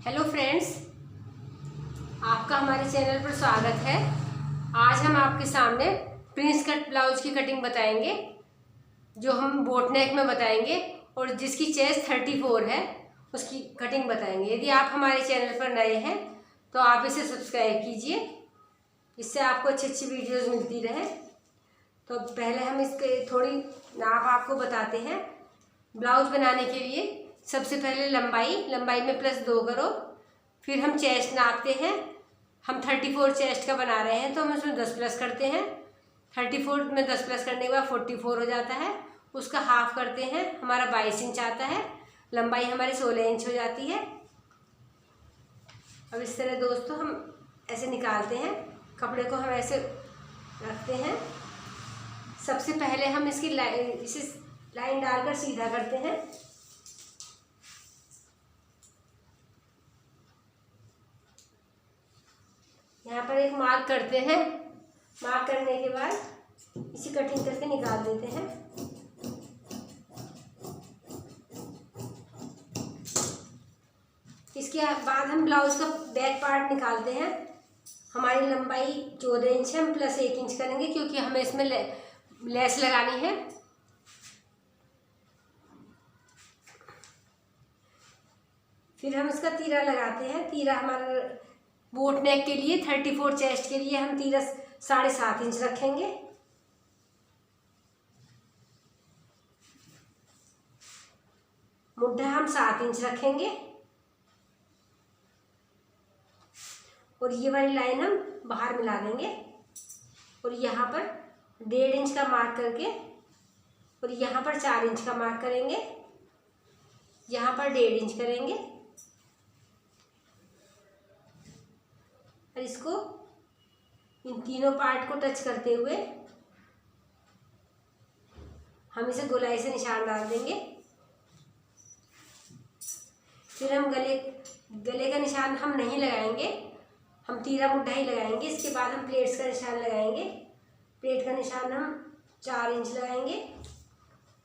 Hello friends, आपका हमारे channel पर स्वागत है। आज हम आपके सामने प्रिंस कट ब्लाउज की कटिंग बताएंगे, जो हम बोट नेक में बताएंगे और जिसकी चेस्ट 34 है उसकी कटिंग बताएंगे। यदि आप हमारे चैनल पर नए हैं तो आप इसे सब्सक्राइब कीजिए, इससे आपको अच्छी अच्छी वीडियोज़ मिलती रहे। तो पहले हम इसके थोड़ी नाप आपको बताते हैं। ब्लाउज बनाने के लिए सबसे पहले लंबाई में +2 करो। फिर हम चेस्ट नापते हैं। हम 34 चेस्ट का बना रहे हैं तो हम उसमें 10 प्लस करते हैं। 34 में 10 प्लस करने के बाद 44 हो जाता है। उसका हाफ करते हैं, हमारा 22 इंच आता है। लंबाई हमारी 16 इंच हो जाती है। अब इस तरह दोस्तों हम ऐसे निकालते हैं, कपड़े को हम ऐसे रखते हैं। सबसे पहले हम इसकी लाइन डालकर सीधा करते हैं। यहाँ पर एक मार्क करते हैं। मार्क करने के बाद इसी कटिंग करके निकाल देते हैं। इसके बाद हम ब्लाउज का बैक पार्ट निकालते हैं। हमारी लंबाई 14 इंच है, हम +1 इंच करेंगे क्योंकि हमें इसमें लेस लगानी है। फिर हम इसका तीरा लगाते हैं। तीरा हमारा बोट नेक के लिए 34 चेस्ट के लिए हम तीरा 7.5 इंच रखेंगे। मुड्ढा हम 7 इंच रखेंगे और ये वाली लाइन हम बाहर मिला देंगे और यहाँ पर 1.5 इंच का मार्क करके और यहाँ पर 4 इंच का मार्क करेंगे। यहाँ पर 1.5 इंच करेंगे और इसको इन तीनों पार्ट को टच करते हुए हम इसे गोलाई से निशान डाल देंगे। फिर हम गले का निशान हम नहीं लगाएंगे, हम तीरा मुड्ढा ही लगाएंगे। इसके बाद हम प्लेट्स का निशान लगाएंगे। प्लेट का निशान हम 4 इंच लगाएंगे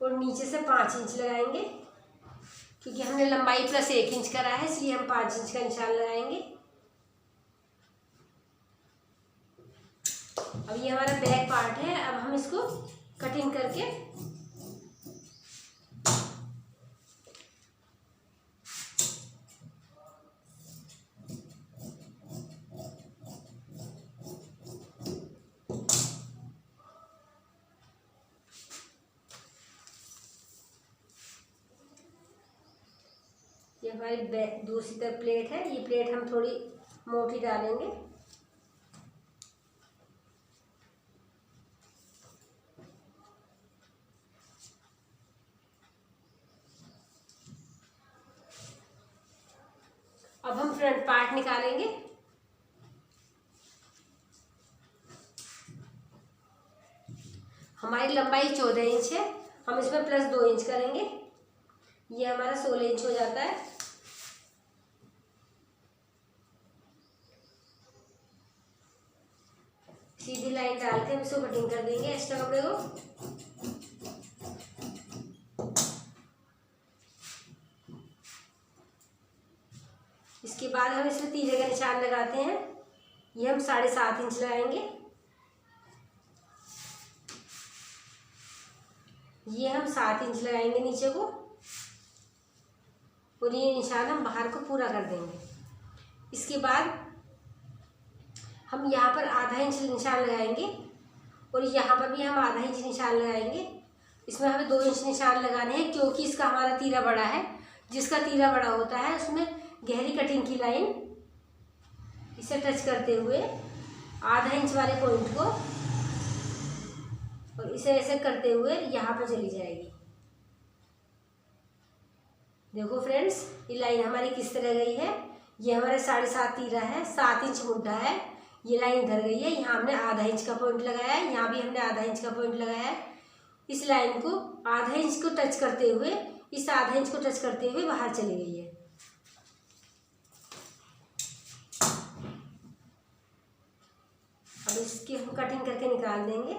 और नीचे से 5 इंच लगाएंगे क्योंकि हमने लंबाई +1 इंच करा है, इसलिए हम 5 इंच का निशान लगाएंगे। अब ये हमारा बैक पार्ट है। अब हम इसको कटिंग करके ये हमारी दूसरी तरफ प्लेट है। ये प्लेट हम थोड़ी मोटी डालेंगे। अब हम फ्रंट पार्ट निकालेंगे। हमारी लंबाई 14 इंच है, हम इसमें +2 इंच करेंगे। ये हमारा 16 इंच हो जाता है। सीधी लाइन डाल के हम इसको कटिंग कर देंगे एक्स्ट्रा कपड़े को। इसके बाद हम इसमें तीरे का निशान लगाते हैं। ये हम 7.5 इंच लगाएंगे। ये हम 7 इंच लगाएंगे नीचे को और ये निशान हम बाहर को पूरा कर देंगे। इसके बाद हम यहाँ पर ½ इंच निशान लगाएंगे और यहाँ पर भी हम ½ इंच निशान लगाएंगे। इसमें हमें 2 इंच निशान लगाने हैं क्योंकि इसका हमारा तीरा बड़ा है। जिसका तीरा बड़ा होता है उसमें गहरी कटिंग की लाइन इसे टच करते हुए ½ इंच वाले पॉइंट को और इसे ऐसे करते हुए यहाँ पर चली जाएगी। देखो फ्रेंड्स, ये लाइन हमारी किस तरह गई है। ये हमारे 7.5 तीरा है, 7 इंच मुड्ढा है। ये लाइन इधर गई है, यहाँ हमने ½ इंच का पॉइंट लगाया है, यहाँ भी हमने ½ इंच का पॉइंट लगाया है। इस लाइन को ½ इंच को टच करते हुए, इस ½ इंच को टच करते हुए बाहर चली गई है। अब इसकी हम कटिंग करके निकाल देंगे।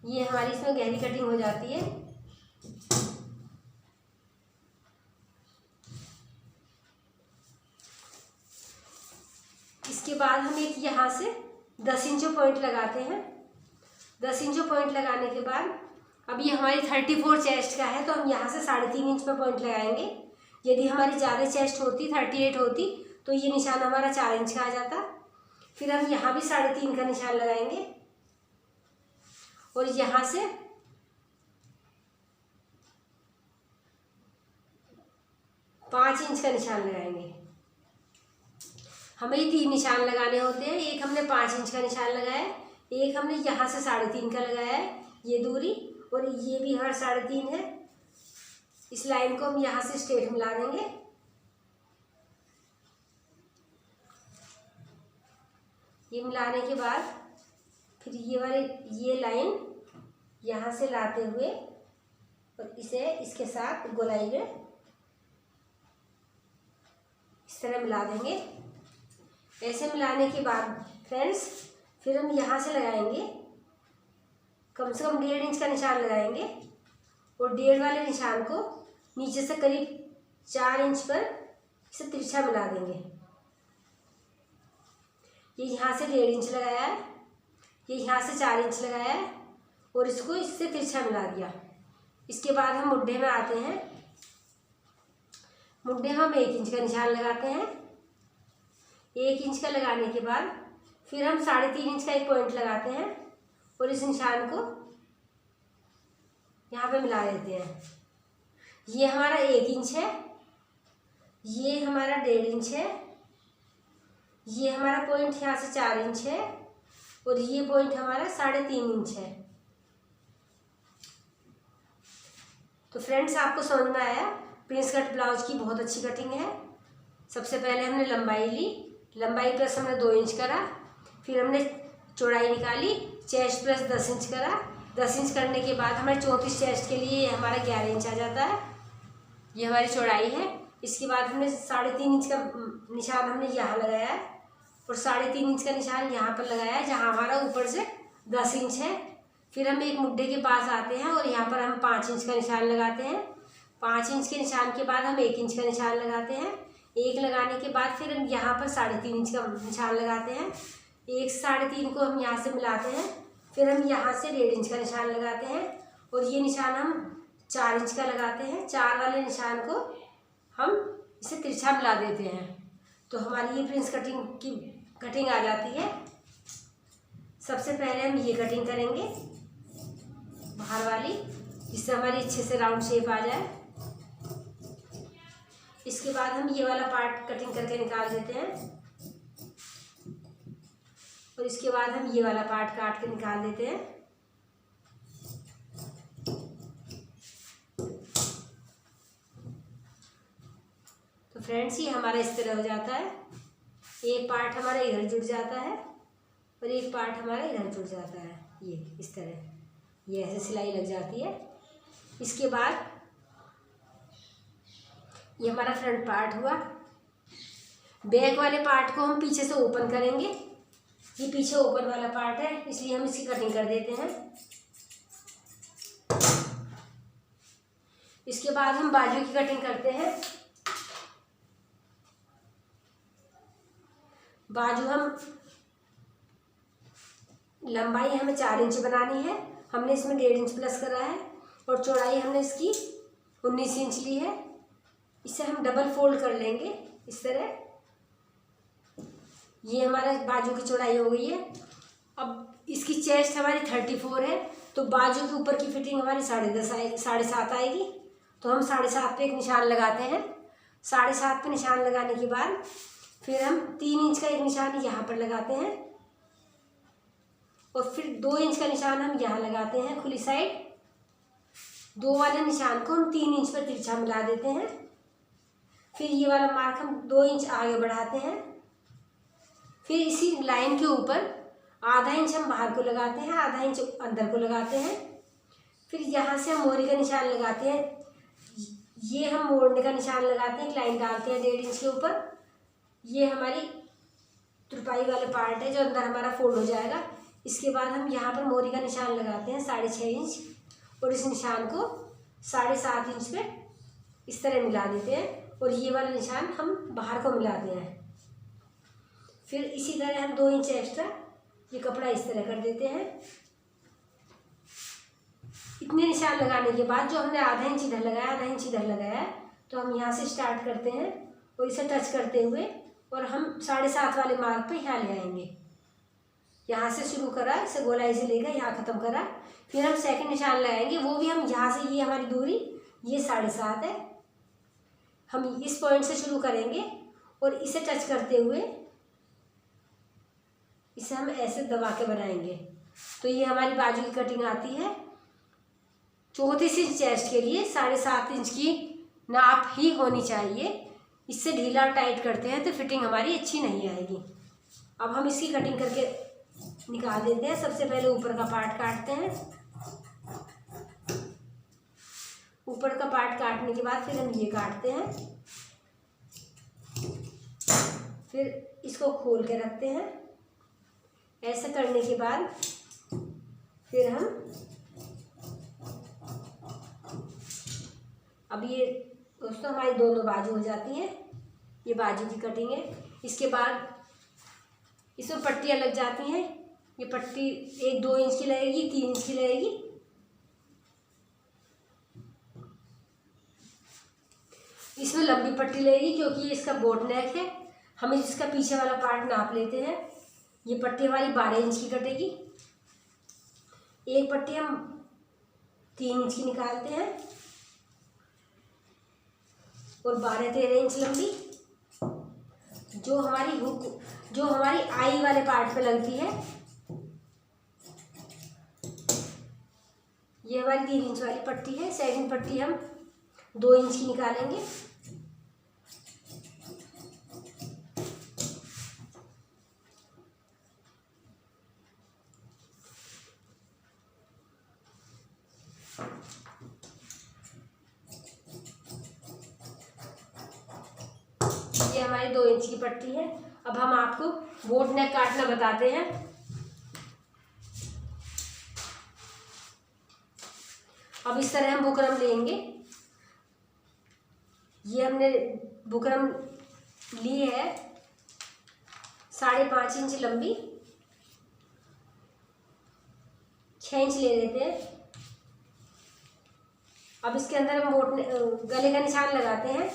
ये हमारी इसमें गहरी कटिंग हो जाती है। पॉइंट लगाते हैं। 10 इंच पॉइंट लगाने के बाद अब ये हमारी 34 चेस्ट का है तो हम यहाँ से 3.5 इंच पर पॉइंट लगाएंगे। यदि हमारी ज़्यादा चेस्ट होती 38 होती तो ये निशान हमारा 4 इंच का आ जाता। फिर हम यहाँ भी 3.5 का निशान लगाएंगे और यहाँ से पाँच इंच का निशान लगाएंगे। हमें ये 3 निशान लगाने होते हैं। एक हमने 5 इंच का निशान लगाया, एक हमने यहाँ से 3.5 का लगाया है ये दूरी, और ये भी हर 3.5 है। इस लाइन को हम यहाँ से स्ट्रेट मिला देंगे। ये मिलाने के बाद फिर ये लाइन यहाँ से लाते हुए और इसे इसके साथ गोलाई में इस तरह मिला देंगे। ऐसे मिलाने के बाद फ्रेंड्स फिर हम यहाँ से लगाएंगे, कम से कम 1.5 इंच का निशान लगाएंगे और 1.5 वाले निशान को नीचे से करीब 4 इंच पर इसे तिरछा मिला देंगे। ये यहाँ से 1.5 इंच लगाया है, ये यहाँ से 4 इंच लगाया है और इसको इससे तिरछा मिला दिया। इसके बाद हम मुड्ढे में आते हैं। मुड्ढे में हम 1 इंच का निशान लगाते हैं। 1 इंच का लगाने के बाद फिर हम 3.5 इंच का एक पॉइंट लगाते हैं और इस निशान को यहाँ पे मिला देते हैं। ये हमारा 1 इंच है, ये हमारा 1.5 इंच है, ये हमारा पॉइंट यहाँ से 4 इंच है और ये पॉइंट हमारा 3.5 इंच है। तो फ्रेंड्स आपको समझ में आया, प्रिंस कट ब्लाउज की बहुत अच्छी कटिंग है। सबसे पहले हमने लंबाई ली, लंबाई प्लस हमने 2 इंच करा, फिर हमने चौड़ाई निकाली, चेस्ट प्लस 10 इंच करा। 10 इंच करने के बाद हमारे 34 चेस्ट के लिए हमारा 11 इंच आ जाता है। ये हमारी चौड़ाई है। इसके बाद हमने 3.5 इंच का निशान हमने यहाँ लगाया है और 3.5 इंच का निशान यहाँ पर लगाया है जहाँ हमारा ऊपर से 10 इंच है। फिर हम एक मुड्ढे के पास आते हैं और यहाँ पर हम 5 इंच का निशान लगाते हैं। 5 इंच के निशान के बाद हम 1 इंच का निशान लगाते हैं। 1 लगाने के बाद फिर हम यहाँ पर 3.5 इंच का निशान लगाते हैं। 1 से 3.5 को हम यहाँ से मिलाते हैं, फिर हम यहाँ से 1.5 इंच का निशान लगाते हैं और ये निशान हम 4 इंच का लगाते हैं। 4 वाले निशान को हम इसे तिरछा मिला देते हैं तो हमारी ये प्रिंस कटिंग की कटिंग आ जाती है। सबसे पहले हम ये कटिंग करेंगे बाहर वाली, जिससे हमारी अच्छे से राउंड शेप आ जाए। इसके बाद हम ये वाला पार्ट कटिंग करके निकाल देते हैं और इसके बाद हम ये वाला पार्ट काट के निकाल देते हैं। तो फ्रेंड्स ये हमारा इस तरह हो जाता है। एक पार्ट हमारा इधर जुड़ जाता है और एक पार्ट हमारा इधर जुड़ जाता है। ये इस तरह ये ऐसे सिलाई लग जाती है। इसके बाद ये हमारा फ्रंट पार्ट हुआ। बैक वाले पार्ट को हम पीछे से ओपन करेंगे। ये पीछे ओपन वाला पार्ट है इसलिए हम इसकी कटिंग कर देते हैं। इसके बाद हम बाजू की कटिंग करते हैं। बाजू हम लंबाई हमें 4 इंच बनानी है, हमने इसमें 1.5 इंच प्लस करा है और चौड़ाई हमने इसकी 19 इंच ली है। इसे हम डबल फोल्ड कर लेंगे इस तरह। ये हमारा बाजू की चौड़ाई हो गई है। अब इसकी चेस्ट हमारी 34 है तो बाजू के ऊपर की फिटिंग हमारी 7.5 आएगी। तो हम 7.5 पे एक निशान लगाते हैं। 7.5 पे निशान लगाने के बाद फिर हम 3 इंच का एक निशान यहाँ पर लगाते हैं और फिर 2 इंच का निशान हम यहाँ लगाते हैं खुली साइड। 2 वाले निशान को हम 3 इंच पर तिरछा मिला देते हैं। फिर ये वाला मार्क हम 2 इंच आगे बढ़ाते हैं। फिर इसी लाइन के ऊपर आधा इंच हम बाहर को लगाते हैं, आधा इंच अंदर को लगाते हैं। फिर यहाँ से हम मोरी का निशान लगाते हैं। ये हम मोड़ने का निशान लगाते हैं, एक लाइन डालते हैं 1.5 इंच के ऊपर। ये हमारी तुरपाई वाले पार्ट है जो अंदर हमारा फोल्ड हो जाएगा। इसके बाद हम यहाँ पर मोरी का निशान लगाते हैं 6.5 इंच और इस निशान को 7.5 इंच पे इस तरह मिला देते हैं और ये वाला निशान हम बाहर को मिलाते हैं। फिर इसी तरह हम 2 इंच एक्स्ट्रा ये कपड़ा इस तरह कर देते हैं। इतने निशान लगाने के बाद जो हमने आधा इंच इधर लगाया, आधा इंच इधर लगाया, तो हम यहाँ से स्टार्ट करते हैं और इसे टच करते हुए और हम 7.5 वाले मार्क पे यहाँ ले आएंगे। यहाँ से शुरू करा, इसे गोलाई से लेकर यहाँ ख़त्म करा, फिर हम सेकंड निशान लगाएंगे, वो भी हम यहाँ से, ये हमारी दूरी ये 7.5 है, हम इस पॉइंट से शुरू करेंगे और इसे टच करते हुए इसे हम ऐसे दबा के बनाएंगे। तो ये हमारी बाजू की कटिंग आती है। 34 इंच चेस्ट के लिए 7.5 इंच की नाप ही होनी चाहिए। इससे ढीला टाइट करते हैं तो फिटिंग हमारी अच्छी नहीं आएगी। अब हम इसकी कटिंग करके निकाल देते हैं। सबसे पहले ऊपर का पार्ट काटते हैं। ऊपर का पार्ट काटने के बाद फिर हम ये काटते हैं, फिर इसको खोल के रखते हैं। ऐसा करने के बाद फिर हम अब ये दोस्तों हमारी दोनों बाजू हो जाती हैं। ये बाजू की कटिंग है। इसके बाद इसमें पट्टियाँ लग जाती हैं। ये पट्टी 1-2 इंच की लगेगी, 3 इंच की लगेगी। इसमें लंबी पट्टी लगेगी क्योंकि ये इसका बोट नेक है। हम इसका पीछे वाला पार्ट नाप लेते हैं। ये पट्टी हमारी 12 इंच की कटेगी। एक पट्टी हम 3 इंच की निकालते हैं और 12-13 इंच लंबी जो हमारी हुक, जो हमारी आई वाले पार्ट पे लगती है, ये हमारी 3 इंच वाली पट्टी है। सेकंड पट्टी हम 2 इंच की निकालेंगे। ये हमारी 2 इंच की पट्टी है। अब हम आपको बोट नेक काटना बताते हैं। अब इस तरह हम बुकरम लेंगे। ये हमने बुकरम ली है 5.5 इंच लंबी, 6 इंच ले लेते हैं। अब इसके अंदर हम गले का निशान लगाते हैं।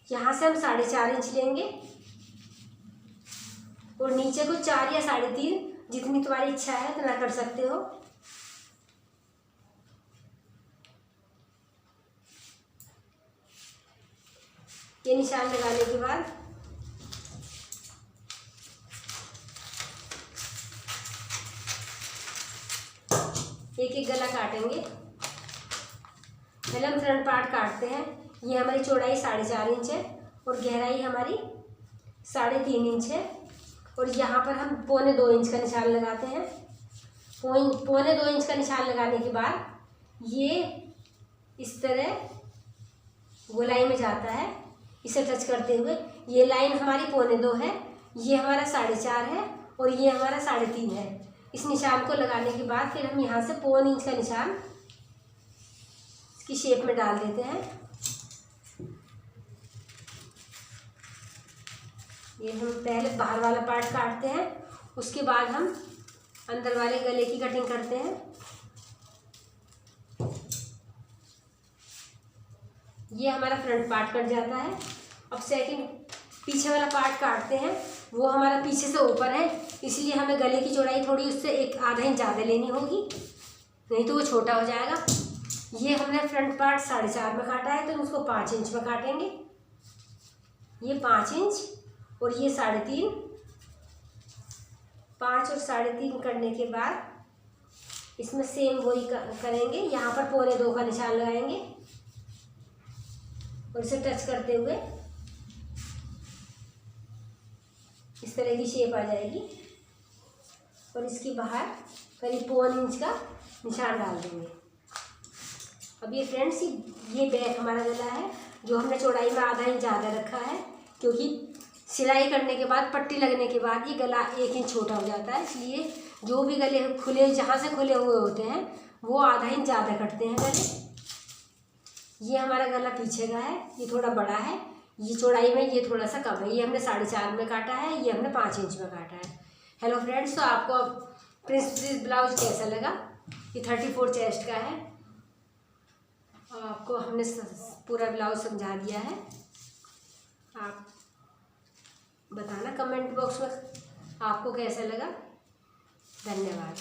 यहाँ से हम 4.5 इंच लेंगे और नीचे को 4 या 3.5, जितनी तुम्हारी इच्छा है उतना कर सकते हो। ये निशान लगाने के बाद एक एक गला काटेंगे। पहले हम फ्रंट पार्ट काटते हैं। ये हमारी चौड़ाई 4.5 इंच है और गहराई हमारी 3.5 इंच है और यहाँ पर हम 1.25 इंच का निशान लगाते हैं। 1.25 इंच का निशान लगाने के बाद ये इस तरह गोलाई में जाता है। इसे टच करते हुए ये लाइन हमारी 1.25 है, ये हमारा 4.5 है और ये हमारा 3.5 है। इस निशान को लगाने के बाद फिर हम यहाँ से 1.25 इंच का निशान इसकी शेप में डाल देते हैं। ये हम पहले बाहर वाला पार्ट काटते हैं, उसके बाद हम अंदर वाले गले की कटिंग करते हैं। ये हमारा फ्रंट पार्ट कट जाता है। अब सेकंड पीछे वाला पार्ट काटते हैं। वो हमारा पीछे से ऊपर है, इसलिए हमें गले की चौड़ाई थोड़ी उससे 1/2 इंच ज़्यादा लेनी होगी, नहीं तो वो छोटा हो जाएगा। ये हमने फ्रंट पार्ट 4.5 में काटा है तो उसको 5 इंच में काटेंगे। ये 5 इंच और ये 3.5, 5 और 3.5 करने के बाद इसमें सेम वही करेंगे। यहाँ पर 1.25 का निशान लगाएंगे और इसे टच करते हुए इस तरह की शेप आ जाएगी और इसकी बाहर करीब 1.25 इंच का निशान डाल देंगे। अब ये फ्रेंड्स ये बैक हमारा गला है जो हमने चौड़ाई में 1/2 इंच ज़्यादा रखा है, क्योंकि सिलाई करने के बाद पट्टी लगने के बाद ये गला 1 इंच छोटा हो जाता है। इसलिए जो भी गले खुले, जहाँ से खुले हुए होते हैं वो 1/2 इंच ज़्यादा कटते हैं गले। ये हमारा गला पीछे का है, ये थोड़ा बड़ा है। ये चौड़ाई में ये थोड़ा सा कम है। ये हमने 4.5 में काटा है, ये हमने 5 इंच में काटा है। हेलो फ्रेंड्स, तो आपको अब प्रिंस ब्लाउज कैसा लगा? ये 34 चेस्ट का है और आपको हमने पूरा ब्लाउज समझा दिया है। आप बताना कमेंट बॉक्स में आपको कैसा लगा। धन्यवाद।